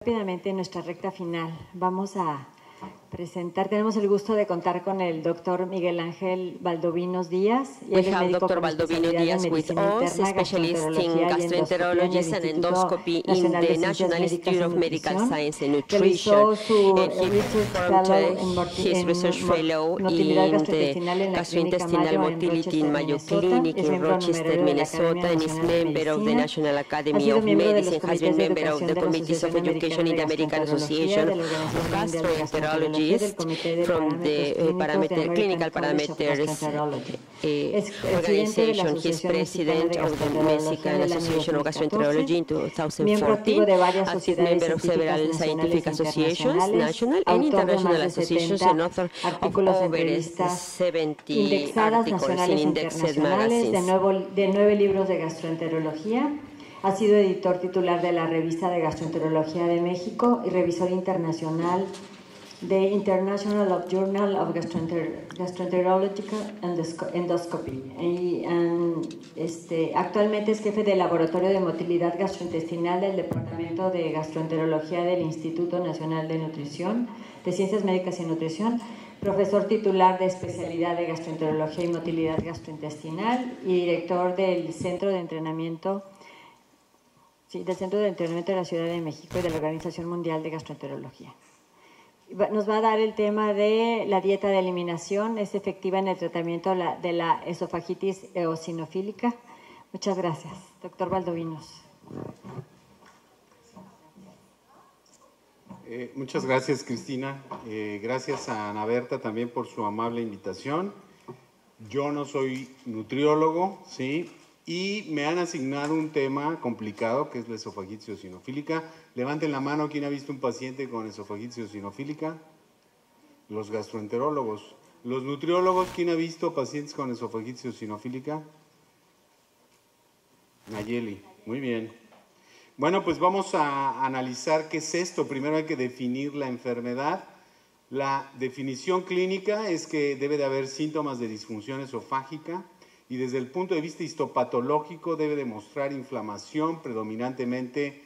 Rápidamente en nuestra recta final vamos a presentar, tenemos el gusto de contar con el doctor Miguel Ángel Valdovinos Díaz. We have Dr. Valdovino Díaz with us, specialist in gastroenterology and endoscopy in the National Institute of Medical Science and Nutrition. And he performed his research fellow in the gastrointestinal motility in Mayo Clinic in Rochester, Minnesota, and is member of the National Academy of Medicine, has been member of the Committees of Education in the American Association of Gastroenterologists from the clinical parameters organization. He is president of the Mexican Association of Gastroenterology in 2014, active member of several scientific associations, national and international associations, and author of over 70 articles in indexed magazines. De 9 libros de gastroenterología. Ha sido editor titular de la Revista de Gastroenterología de México y revisor internacional de International Journal of Gastroenterological Endoscopy. Actualmente es jefe del Laboratorio de Motilidad Gastrointestinal del Departamento de Gastroenterología del Instituto Nacional de Nutrición, de Ciencias Médicas y Nutrición, profesor titular de especialidad de Gastroenterología y Motilidad Gastrointestinal y director del Centro de Entrenamiento de la Ciudad de México y de la Organización Mundial de Gastroenterología. Nos va a dar el tema de la dieta de eliminación, es efectiva en el tratamiento de la esofagitis eosinofílica. Muchas gracias. Doctor Valdovinos. Muchas gracias, Cristina. Gracias a Ana Berta también por su amable invitación. Yo no soy nutriólogo, ¿sí? Y me han asignado un tema complicado, que es la esofagitis eosinofílica. Levanten la mano, ¿quién ha visto un paciente con esofagitis eosinofílica? Los gastroenterólogos. Los nutriólogos, ¿quién ha visto pacientes con esofagitis eosinofílica? Nayeli, muy bien. Bueno, pues vamos a analizar qué es esto. Primero hay que definir la enfermedad. La definición clínica es que debe de haber síntomas de disfunción esofágica, y desde el punto de vista histopatológico debe demostrar inflamación predominantemente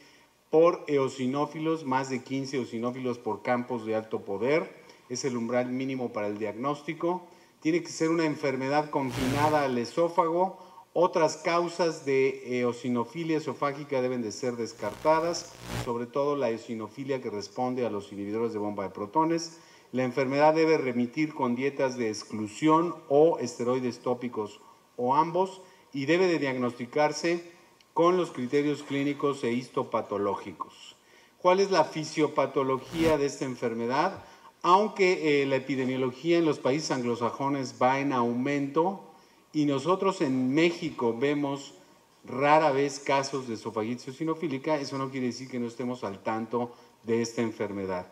por eosinófilos, más de 15 eosinófilos por campos de alto poder, es el umbral mínimo para el diagnóstico. Tiene que ser una enfermedad confinada al esófago. Otras causas de eosinofilia esofágica deben de ser descartadas, sobre todo la eosinofilia que responde a los inhibidores de bomba de protones. La enfermedad debe remitir con dietas de exclusión o esteroides tópicos o ambos, y debe de diagnosticarse con los criterios clínicos e histopatológicos. ¿Cuál es la fisiopatología de esta enfermedad? Aunque la epidemiología en los países anglosajones va en aumento y nosotros en México vemos rara vez casos de esofagitis eosinofílica, eso no quiere decir que no estemos al tanto de esta enfermedad.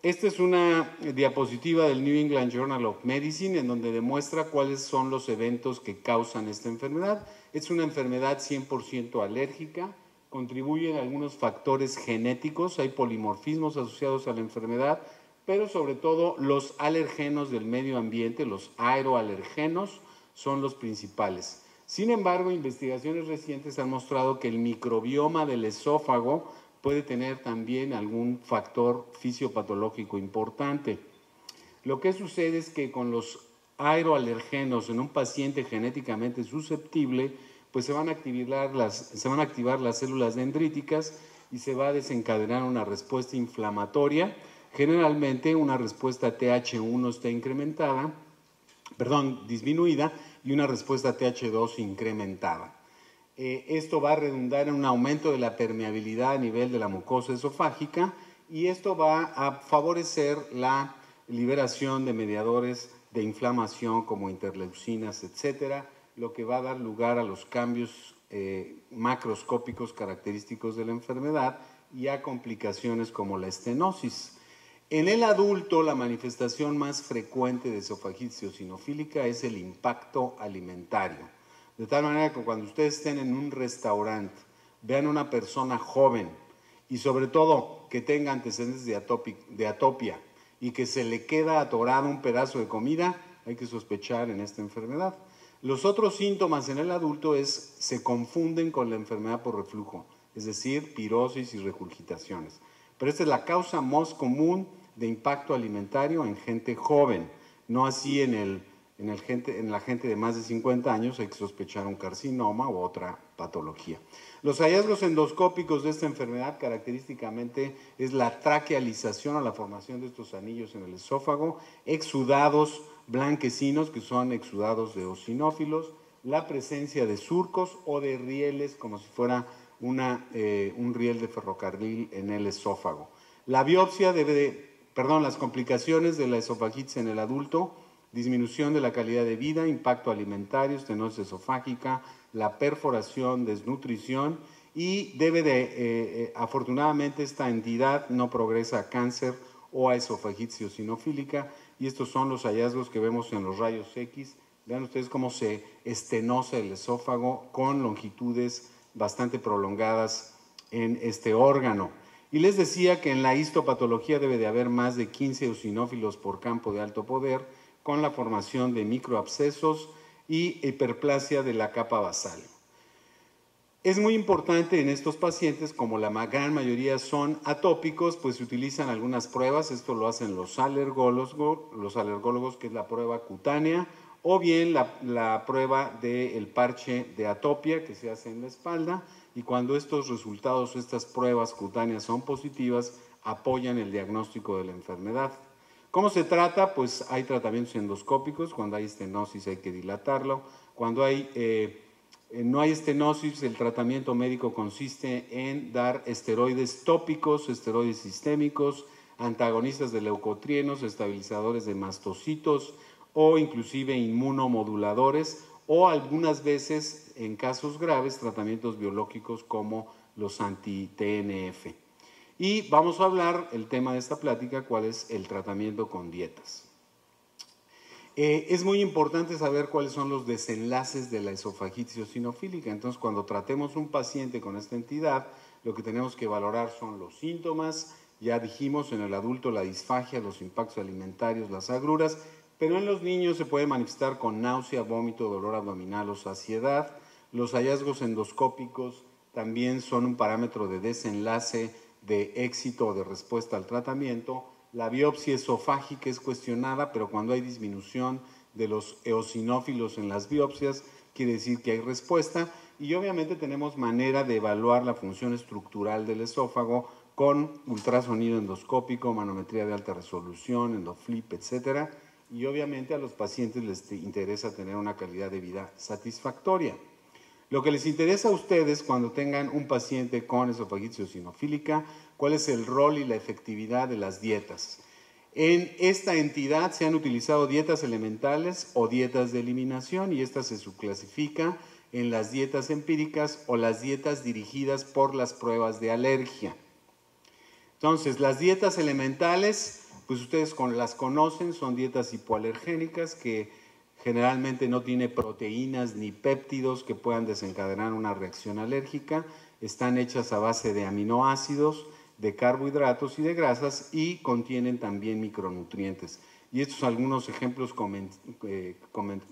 Esta es una diapositiva del New England Journal of Medicine en donde demuestra cuáles son los eventos que causan esta enfermedad. Es una enfermedad 100% alérgica, contribuyen algunos factores genéticos, hay polimorfismos asociados a la enfermedad, pero sobre todo los alergenos del medio ambiente, los aeroalergenos, son los principales. Sin embargo, investigaciones recientes han mostrado que el microbioma del esófago puede tener también algún factor fisiopatológico importante. Lo que sucede es que con los aeroalergenos en un paciente genéticamente susceptible, pues se van a activar las células dendríticas y se va a desencadenar una respuesta inflamatoria. Generalmente una respuesta TH1 está disminuida y una respuesta TH2 incrementada. Esto va a redundar en un aumento de la permeabilidad a nivel de la mucosa esofágica y esto va a favorecer la liberación de mediadores de inflamación como interleucinas, etcétera, lo que va a dar lugar a los cambios macroscópicos característicos de la enfermedad y a complicaciones como la estenosis. En el adulto, la manifestación más frecuente de esofagitis eosinofílica es el impacto alimentario. De tal manera que cuando ustedes estén en un restaurante, vean a una persona joven y sobre todo que tenga antecedentes de atopia y que se le queda atorado un pedazo de comida, hay que sospechar en esta enfermedad. Los otros síntomas en el adulto se confunden con la enfermedad por reflujo, es decir, pirosis y regurgitaciones. pero esta es la causa más común de impacto alimentario en gente joven, no así en la gente de más de 50 años. Hay que sospechar un carcinoma u otra patología. Los hallazgos endoscópicos de esta enfermedad característicamente es la traquealización o la formación de estos anillos en el esófago, exudados blanquecinos, que son exudados de eosinófilos, la presencia de surcos o de rieles, como si fuera un riel de ferrocarril en el esófago. La biopsia las complicaciones de la esofagitis en el adulto: disminución de la calidad de vida, impacto alimentario, estenosis esofágica, la perforación, desnutrición, y afortunadamente esta entidad no progresa a cáncer o a esofagitis eosinofílica, y estos son los hallazgos que vemos en los rayos X. Vean ustedes cómo se estenosa el esófago con longitudes bastante prolongadas en este órgano. Y les decía que en la histopatología debe de haber más de 15 eosinófilos por campo de alto poder, con la formación de microabscesos y hiperplasia de la capa basal. Es muy importante en estos pacientes, como la gran mayoría son atópicos, pues se utilizan algunas pruebas. Esto lo hacen los alergólogos, que es la prueba cutánea, o bien la prueba del parche de atopia que se hace en la espalda, y cuando estos resultados, estas pruebas cutáneas son positivas, apoyan el diagnóstico de la enfermedad. ¿Cómo se trata? Pues hay tratamientos endoscópicos. Cuando hay estenosis hay que dilatarlo. Cuando no hay estenosis, el tratamiento médico consiste en dar esteroides tópicos, esteroides sistémicos, antagonistas de leucotrienos, estabilizadores de mastocitos o inclusive inmunomoduladores, o algunas veces, en casos graves, tratamientos biológicos como los anti-TNF. Y vamos a hablar, el tema de esta plática, cuál es el tratamiento con dietas. Es muy importante saber cuáles son los desenlaces de la esofagitis eosinofílica. Entonces, cuando tratemos un paciente con esta entidad, lo que tenemos que valorar son los síntomas. Ya dijimos, en el adulto la disfagia, los impactos alimentarios, las agruras, pero en los niños se puede manifestar con náusea, vómito, dolor abdominal o saciedad. Los hallazgos endoscópicos también son un parámetro de desenlace, de éxito o de respuesta al tratamiento. La biopsia esofágica es cuestionada, pero cuando hay disminución de los eosinófilos en las biopsias, quiere decir que hay respuesta. Y obviamente tenemos manera de evaluar la función estructural del esófago con ultrasonido endoscópico, manometría de alta resolución, endoflip, etc. Y obviamente a los pacientes les interesa tener una calidad de vida satisfactoria. Lo que les interesa a ustedes cuando tengan un paciente con esofagitis eosinofílica, cuál es el rol y la efectividad de las dietas. En esta entidad se han utilizado dietas elementales o dietas de eliminación, y esta se subclasifica en las dietas empíricas o las dietas dirigidas por las pruebas de alergia. Entonces, las dietas elementales, pues ustedes las conocen, son dietas hipoalergénicas que generalmente no tiene proteínas ni péptidos que puedan desencadenar una reacción alérgica. Están hechas a base de aminoácidos, de carbohidratos y de grasas, y contienen también micronutrientes. Y estos son algunos ejemplos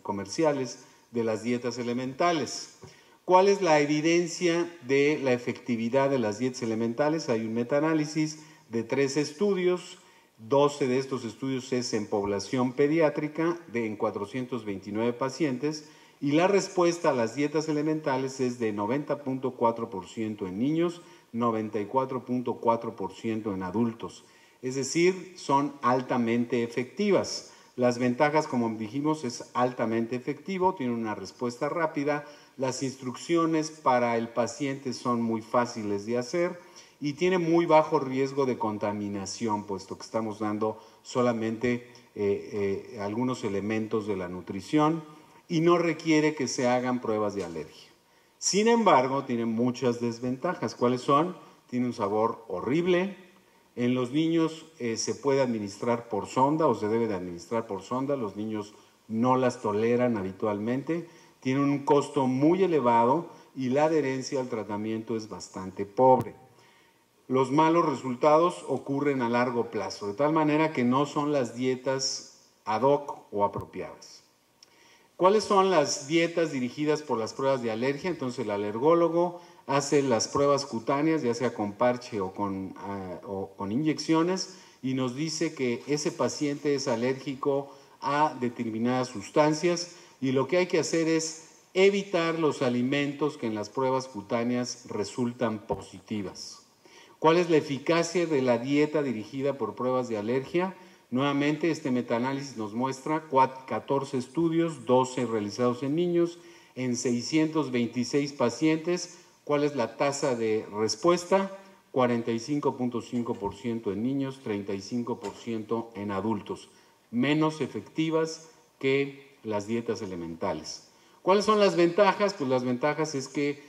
comerciales de las dietas elementales. ¿Cuál es la evidencia de la efectividad de las dietas elementales? Hay un metaanálisis de 3 estudios. 12 de estos estudios es en población pediátrica en 429 pacientes, y la respuesta a las dietas elementales es de 90.4% en niños, 94.4% en adultos. Es decir, son altamente efectivas. Las ventajas, como dijimos, es altamente efectivo, tiene una respuesta rápida, las instrucciones para el paciente son muy fáciles de hacer, y tiene muy bajo riesgo de contaminación, puesto que estamos dando solamente algunos elementos de la nutrición, y no requiere que se hagan pruebas de alergia. Sin embargo, tiene muchas desventajas. ¿Cuáles son? Tiene un sabor horrible. En los niños se puede administrar por sonda, o se debe de administrar por sonda. Los niños no las toleran habitualmente. Tiene un costo muy elevado y la adherencia al tratamiento es bastante pobre. Los malos resultados ocurren a largo plazo, de tal manera que no son las dietas ad hoc o apropiadas. ¿Cuáles son las dietas dirigidas por las pruebas de alergia? Entonces, el alergólogo hace las pruebas cutáneas, ya sea con parche o con inyecciones, y nos dice que ese paciente es alérgico a determinadas sustancias, y lo que hay que hacer es evitar los alimentos que en las pruebas cutáneas resultan positivas. ¿Cuál es la eficacia de la dieta dirigida por pruebas de alergia? Nuevamente, este metaanálisis nos muestra 14 estudios, 12 realizados en niños, en 626 pacientes. ¿Cuál es la tasa de respuesta? 45.5% en niños, 35% en adultos. Menos efectivas que las dietas elementales. ¿Cuáles son las ventajas? Pues las ventajas es que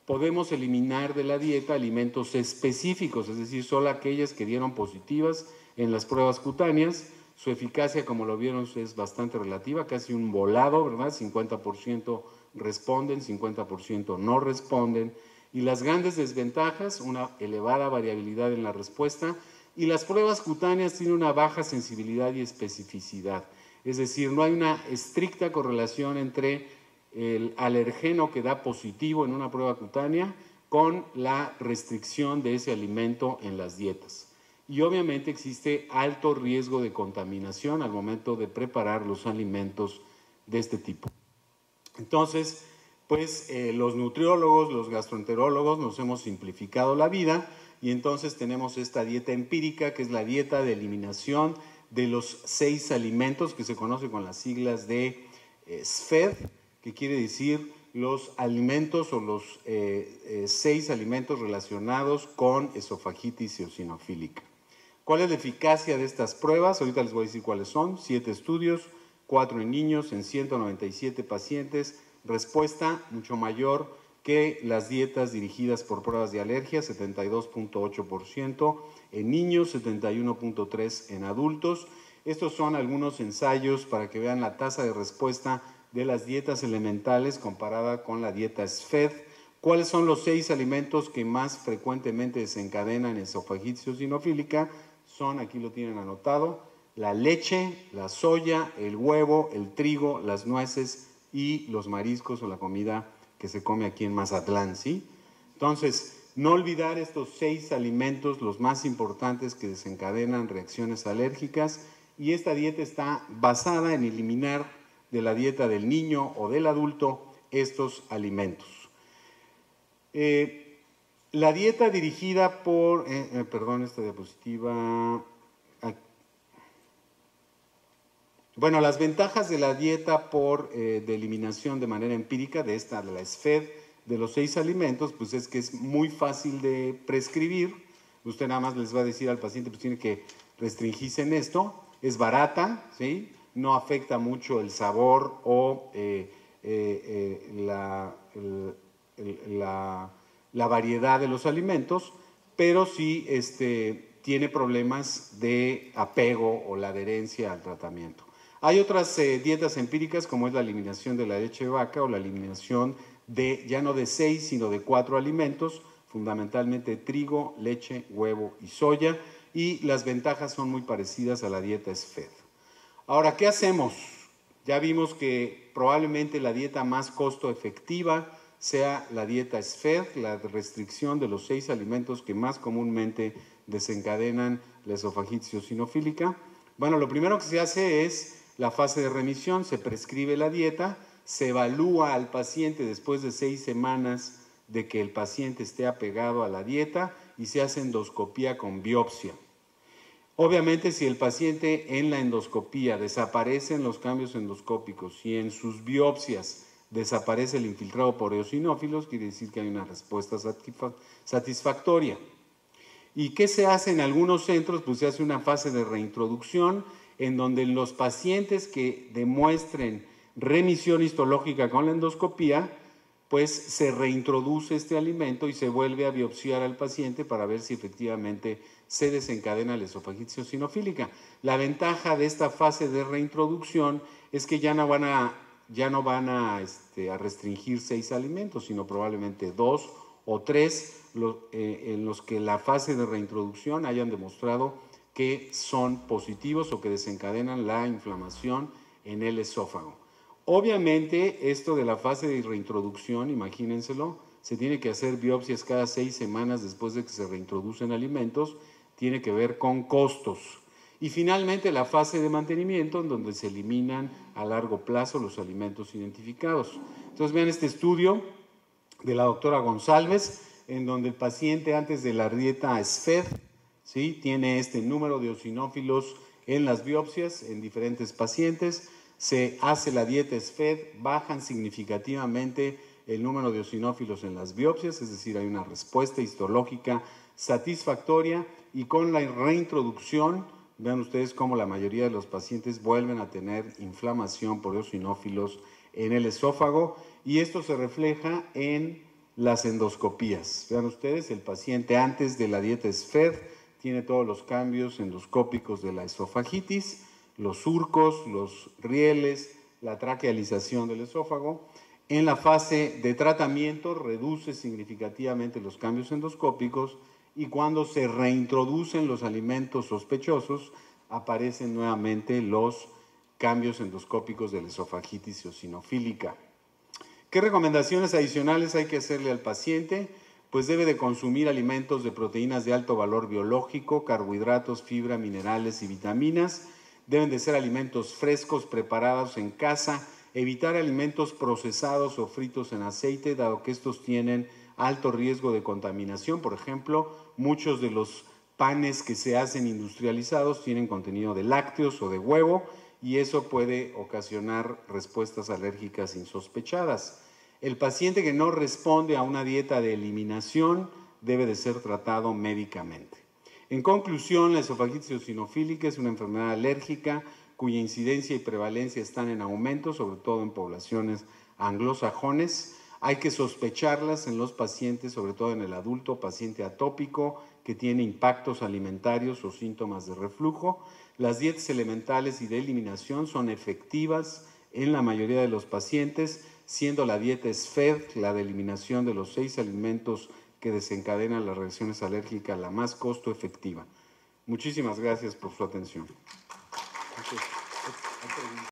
podemos eliminar de la dieta alimentos específicos, es decir, solo aquellas que dieron positivas en las pruebas cutáneas. Su eficacia, como lo vieron, es bastante relativa, casi un volado, ¿verdad? 50% responden, 50% no responden. Y las grandes desventajas, una elevada variabilidad en la respuesta, y las pruebas cutáneas tienen una baja sensibilidad y especificidad. Es decir, no hay una estricta correlación entre el alergeno que da positivo en una prueba cutánea con la restricción de ese alimento en las dietas. Y obviamente existe alto riesgo de contaminación al momento de preparar los alimentos de este tipo. Entonces, pues los nutriólogos, los gastroenterólogos nos hemos simplificado la vida y entonces tenemos esta dieta empírica, que es la dieta de eliminación de los 6 alimentos que se conoce con las siglas de SFED, que quiere decir los alimentos o los 6 alimentos relacionados con esofagitis eosinofílica. ¿Cuál es la eficacia de estas pruebas? Ahorita les voy a decir cuáles son. 7 estudios, 4 en niños, en 197 pacientes. Respuesta mucho mayor que las dietas dirigidas por pruebas de alergia, 72.8% en niños, 71.3% en adultos. Estos son algunos ensayos para que vean la tasa de respuesta de las dietas elementales comparada con la dieta SFED. ¿Cuáles son los 6 alimentos que más frecuentemente desencadenan esofagitis eosinofílica? Son, aquí lo tienen anotado, la leche, la soya, el huevo, el trigo, las nueces y los mariscos o la comida que se come aquí en Mazatlán, ¿sí? Entonces, no olvidar estos 6 alimentos, los más importantes que desencadenan reacciones alérgicas, y esta dieta está basada en eliminar de la dieta del niño o del adulto estos alimentos. La dieta dirigida por, perdón, esta diapositiva. Bueno, las ventajas de la dieta de eliminación de manera empírica de la SFED, de los 6 alimentos, pues es que es muy fácil de prescribir. Usted nada más les va a decir al paciente, pues tiene que restringirse en esto. Es barata, ¿sí? No afecta mucho el sabor o la variedad de los alimentos, pero sí tiene problemas de apego o la adherencia al tratamiento. Hay otras dietas empíricas, como es la eliminación de la leche de vaca o la eliminación ya no de 6, sino de 4 alimentos, fundamentalmente trigo, leche, huevo y soya, y las ventajas son muy parecidas a la dieta SFED. Ahora, ¿qué hacemos? Ya vimos que probablemente la dieta más costo efectiva sea la dieta SFED, la restricción de los 6 alimentos que más comúnmente desencadenan la esofagitis eosinofílica. Bueno, lo primero que se hace es la fase de remisión, se prescribe la dieta, se evalúa al paciente después de 6 semanas de que el paciente esté apegado a la dieta y se hace endoscopía con biopsia. Obviamente, si el paciente en la endoscopía desaparecen los cambios endoscópicos y en sus biopsias desaparece el infiltrado por eosinófilos, quiere decir que hay una respuesta satisfactoria. ¿Y qué se hace en algunos centros? Pues se hace una fase de reintroducción en donde los pacientes que demuestren remisión histológica con la endoscopía, pues se reintroduce este alimento y se vuelve a biopsiar al paciente para ver si efectivamente se desencadena la esofagitis eosinofílica. La ventaja de esta fase de reintroducción es que ya no van a restringir 6 alimentos, sino probablemente 2 o 3 en los que la fase de reintroducción hayan demostrado que son positivos o que desencadenan la inflamación en el esófago. Obviamente, esto de la fase de reintroducción, imagínenselo, se tiene que hacer biopsias cada 6 semanas después de que se reintroducen alimentos, tiene que ver con costos. Y finalmente la fase de mantenimiento, en donde se eliminan a largo plazo los alimentos identificados. Entonces vean este estudio de la doctora González, en donde el paciente antes de la dieta SFED, ¿sí?, tiene este número de eosinófilos en las biopsias en diferentes pacientes, se hace la dieta SFED, bajan significativamente el número de eosinófilos en las biopsias, es decir, hay una respuesta histológica satisfactoria, y con la reintroducción, vean ustedes cómo la mayoría de los pacientes vuelven a tener inflamación por eosinófilos en el esófago, y esto se refleja en las endoscopías. Vean ustedes, el paciente antes de la dieta SFED tiene todos los cambios endoscópicos de la esofagitis, los surcos, los rieles, la traquealización del esófago. En la fase de tratamiento reduce significativamente los cambios endoscópicos, y cuando se reintroducen los alimentos sospechosos aparecen nuevamente los cambios endoscópicos de la esofagitis eosinofílica. ¿Qué recomendaciones adicionales hay que hacerle al paciente? Pues debe de consumir alimentos de proteínas de alto valor biológico, carbohidratos, fibra, minerales y vitaminas. Deben de ser alimentos frescos, preparados en casa, evitar alimentos procesados o fritos en aceite, dado que estos tienen alto riesgo de contaminación. Por ejemplo, muchos de los panes que se hacen industrializados tienen contenido de lácteos o de huevo, y eso puede ocasionar respuestas alérgicas insospechadas. El paciente que no responde a una dieta de eliminación debe de ser tratado médicamente. En conclusión, la esofagitis eosinofílica es una enfermedad alérgica cuya incidencia y prevalencia están en aumento, sobre todo en poblaciones anglosajones. Hay que sospecharlas en los pacientes, sobre todo en el adulto paciente atópico que tiene impactos alimentarios o síntomas de reflujo. Las dietas elementales y de eliminación son efectivas en la mayoría de los pacientes, siendo la dieta SFED, la de eliminación de los 6 alimentos que desencadenan las reacciones alérgicas, la más costo efectiva. Muchísimas gracias por su atención.